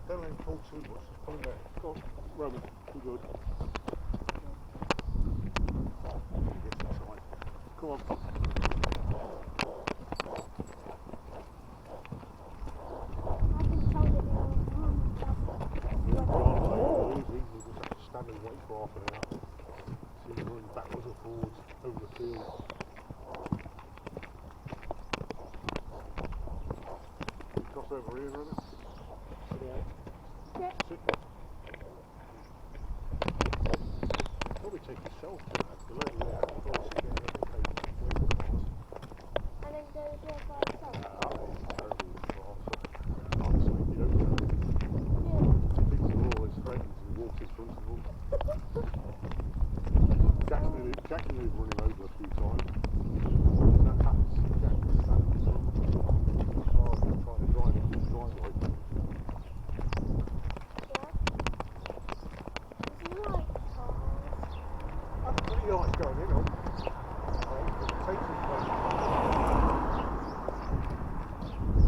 Don't let him pull too much. Just pull him back. Go on, Roman. Too good. Come on. Stand and wait for half an hour. See him running backwards and forwards over the field. Cross over here, running. Sit down. Yeah. Sit down. Probably take yourself to that. The level there. Probably sit down and wait for the cars. And then go do it by yourself. It's terrible fast. Honestly, you don't know. Yeah. He thinks they're all his friends and walks in front of them. Jack nearly run him over a few times. That happens. Jack was standing so hard trying to drive him to the driveway. Yeah. Does he like cars? That's pretty nice going in on. It takes him places.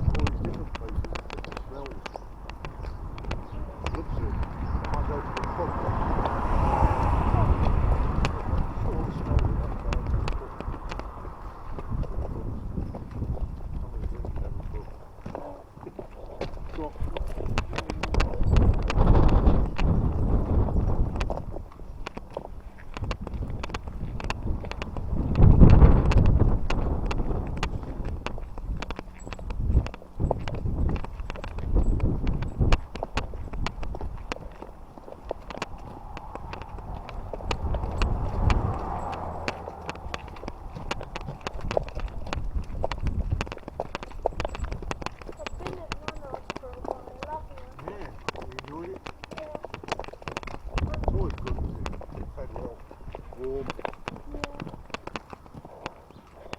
All these different places, different smells. Loves it. Might go to the pub. Warm. Yeah.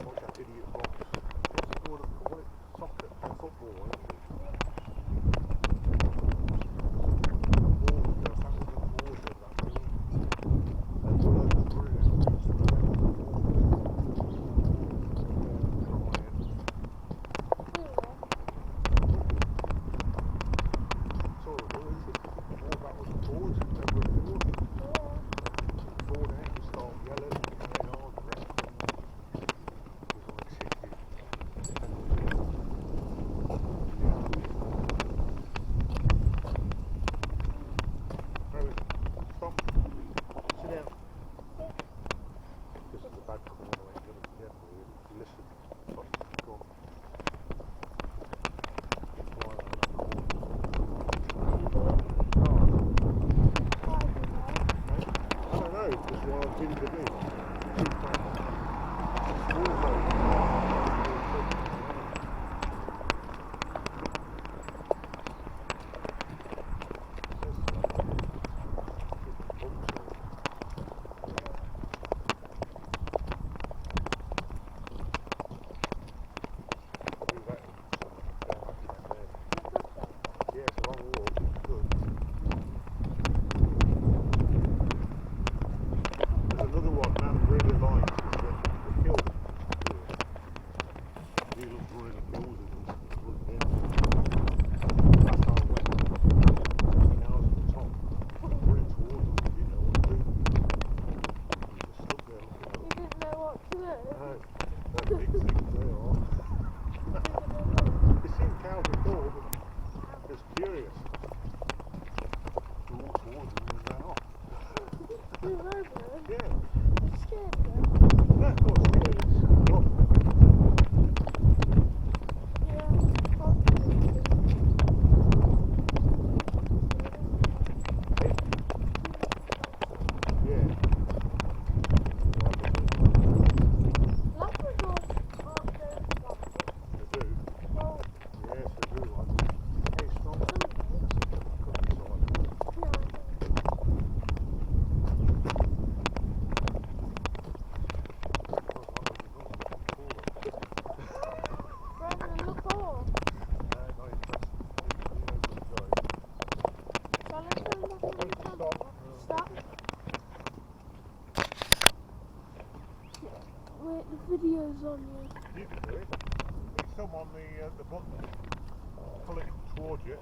Watch that idiot box. What's it called? What it? Soccer? Football, isn't it? The video's on you. You can do it. You thumb on the button, pull it towards you.